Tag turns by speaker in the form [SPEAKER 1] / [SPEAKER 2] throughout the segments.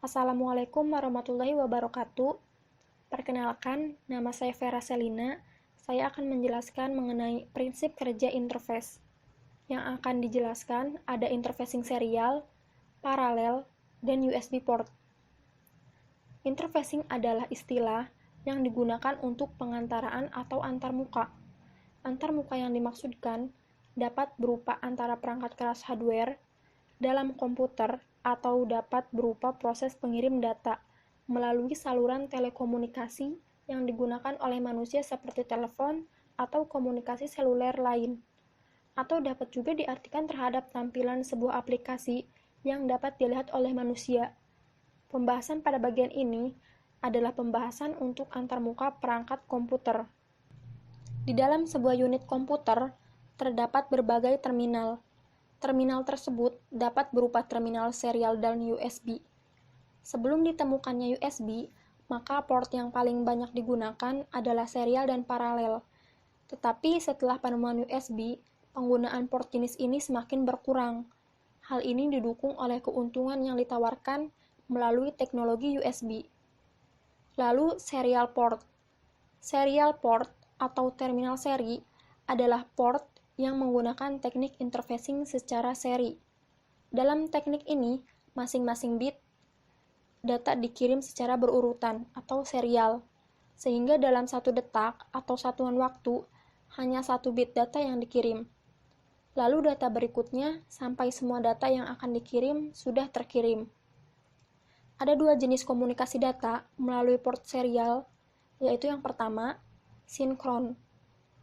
[SPEAKER 1] Assalamualaikum warahmatullahi wabarakatuh. Perkenalkan, nama saya Vera Selina. Saya akan menjelaskan mengenai prinsip kerja interface. Yang akan dijelaskan ada interfacing serial, paralel, dan USB port. Interfacing adalah istilah yang digunakan untuk pengantaraan atau antarmuka. Antarmuka yang dimaksudkan dapat berupa antara perangkat keras hardware dalam komputer atau dapat berupa proses pengirim data melalui saluran telekomunikasi yang digunakan oleh manusia seperti telepon atau komunikasi seluler lain. Atau dapat juga diartikan terhadap tampilan sebuah aplikasi yang dapat dilihat oleh manusia. Pembahasan pada bagian ini adalah pembahasan untuk antarmuka perangkat komputer. Di dalam sebuah unit komputer terdapat berbagai terminal. Terminal tersebut dapat berupa terminal serial dan USB. Sebelum ditemukannya USB, maka port yang paling banyak digunakan adalah serial dan paralel. Tetapi setelah penemuan USB, penggunaan port jenis ini semakin berkurang. Hal ini didukung oleh keuntungan yang ditawarkan melalui teknologi USB. Lalu serial port. Serial port atau terminal seri adalah port yang menggunakan teknik interfacing secara seri. Dalam teknik ini, masing-masing bit data dikirim secara berurutan atau serial, sehingga dalam satu detak atau satuan waktu, hanya satu bit data yang dikirim. Lalu data berikutnya sampai semua data yang akan dikirim sudah terkirim. Ada dua jenis komunikasi data melalui port serial, yaitu yang pertama, sinkron.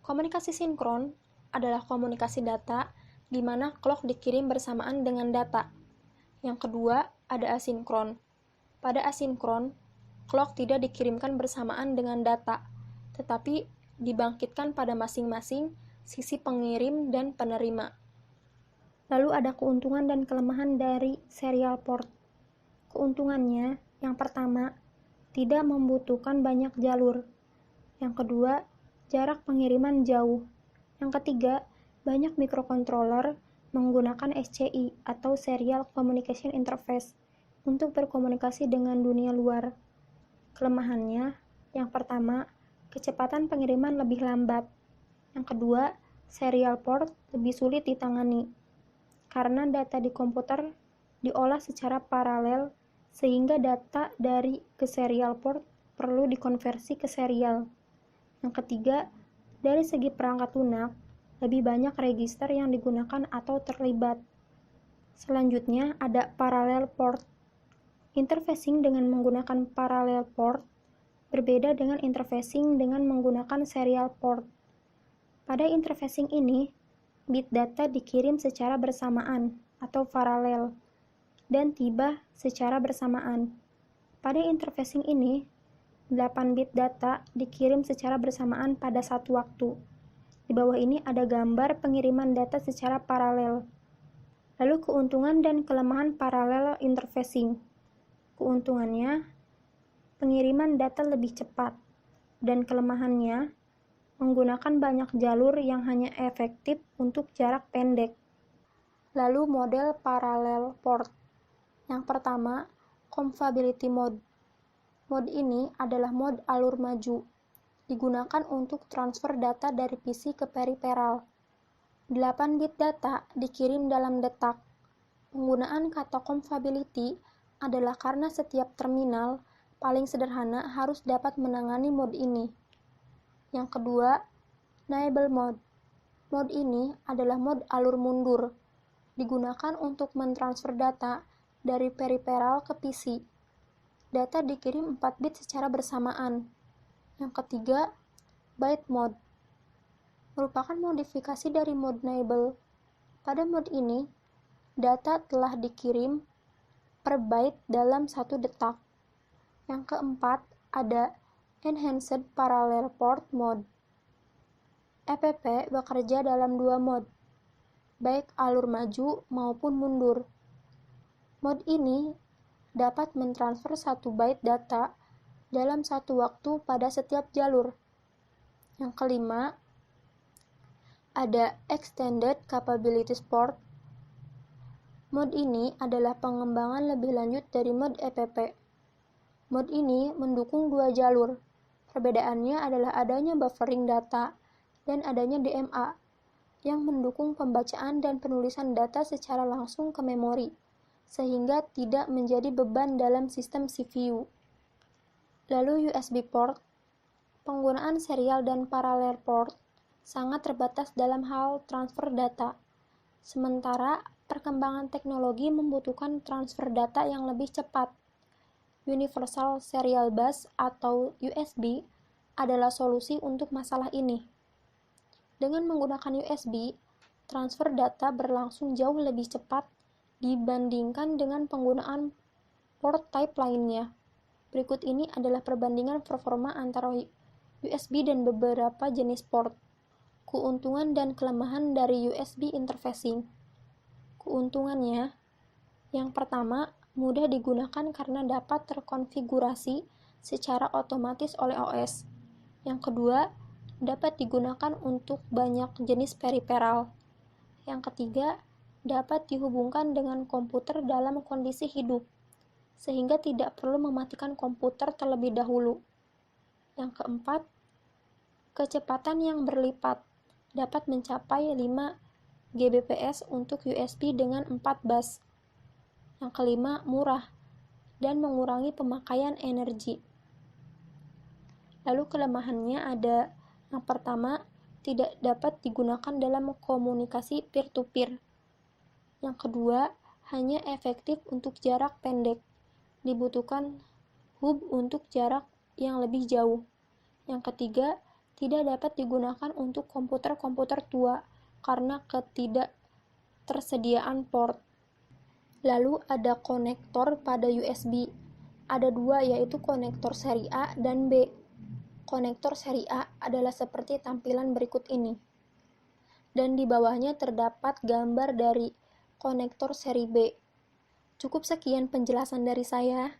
[SPEAKER 1] Komunikasi sinkron adalah komunikasi data di mana clock dikirim bersamaan dengan data. Yang kedua, ada asinkron. Pada asinkron, clock tidak dikirimkan bersamaan dengan data, tetapi dibangkitkan pada masing-masing sisi pengirim dan penerima. Lalu ada keuntungan dan kelemahan dari serial port. Keuntungannya, yang pertama, tidak membutuhkan banyak jalur. Yang kedua, jarak pengiriman jauh. Yang ketiga, banyak mikrokontroler menggunakan SCI atau Serial Communication Interface untuk berkomunikasi dengan dunia luar. Kelemahannya, yang pertama, kecepatan pengiriman lebih lambat. Yang kedua, serial port lebih sulit ditangani karena data di komputer diolah secara paralel sehingga data dari ke serial port perlu dikonversi ke serial. Yang ketiga, dari segi perangkat lunak, lebih banyak register yang digunakan atau terlibat. Selanjutnya ada parallel port. Interfacing dengan menggunakan parallel port berbeda dengan interfacing dengan menggunakan serial port. Pada interfacing ini, bit data dikirim secara bersamaan atau paralel dan tiba secara bersamaan. Pada interfacing ini, 8 bit data dikirim secara bersamaan pada satu waktu. Di bawah ini ada gambar pengiriman data secara paralel. Lalu keuntungan dan kelemahan paralel interfacing. Keuntungannya, pengiriman data lebih cepat, dan kelemahannya, menggunakan banyak jalur yang hanya efektif untuk jarak pendek. Lalu model parallel port. Yang pertama, compatibility mode. Mode ini adalah mode alur maju, digunakan untuk transfer data dari PC ke periferal. 8 bit data dikirim dalam detak. Penggunaan kata compatibility adalah karena setiap terminal paling sederhana harus dapat menangani mode ini. Yang kedua, enable mode. Mode ini adalah mode alur mundur, digunakan untuk mentransfer data dari periferal ke PC. Data dikirim 4 bit secara bersamaan. Yang ketiga, byte mode. Merupakan modifikasi dari mode enable. Pada mode ini, data telah dikirim per byte dalam 1 detak. Yang keempat, ada enhanced parallel port mode. EPP bekerja dalam 2 mode, baik alur maju maupun mundur. Mode ini dapat mentransfer 1 byte data dalam 1 waktu pada setiap jalur. Yang kelima, ada extended capabilities port. Mod ini adalah pengembangan lebih lanjut dari mod EPP. Mod ini mendukung dua jalur. Perbedaannya adalah adanya buffering data dan adanya DMA yang mendukung pembacaan dan penulisan data secara langsung ke memori, sehingga tidak menjadi beban dalam sistem CPU. Lalu USB port, penggunaan serial dan paralel port sangat terbatas dalam hal transfer data. Sementara perkembangan teknologi membutuhkan transfer data yang lebih cepat. Universal Serial Bus atau USB adalah solusi untuk masalah ini. Dengan menggunakan USB, transfer data berlangsung jauh lebih cepat dibandingkan dengan penggunaan port type lainnya. Berikut ini adalah perbandingan performa antara USB dan beberapa jenis port. Keuntungan dan kelemahan dari USB interfacing. Keuntungannya, yang pertama, mudah digunakan karena dapat terkonfigurasi secara otomatis oleh OS. Yang kedua, dapat digunakan untuk banyak jenis periferal. Yang ketiga, dapat dihubungkan dengan komputer dalam kondisi hidup, sehingga tidak perlu mematikan komputer terlebih dahulu. Yang keempat, kecepatan yang berlipat dapat mencapai 5 Gbps untuk USB dengan 4 bus. Yang kelima, murah dan mengurangi pemakaian energi. Lalu kelemahannya ada yang pertama, tidak dapat digunakan dalam komunikasi peer-to-peer. Yang kedua, hanya efektif untuk jarak pendek. Dibutuhkan hub untuk jarak yang lebih jauh. Yang ketiga, tidak dapat digunakan untuk komputer-komputer tua karena ketidaktersediaan port. Lalu ada konektor pada USB. Ada dua, yaitu konektor seri A dan B. Konektor seri A adalah seperti tampilan berikut ini. Dan di bawahnya terdapat gambar dari konektor seri B. Cukup sekian penjelasan dari saya.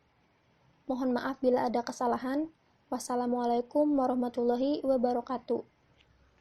[SPEAKER 1] Mohon maaf bila ada kesalahan. Wassalamualaikum warahmatullahi wabarakatuh.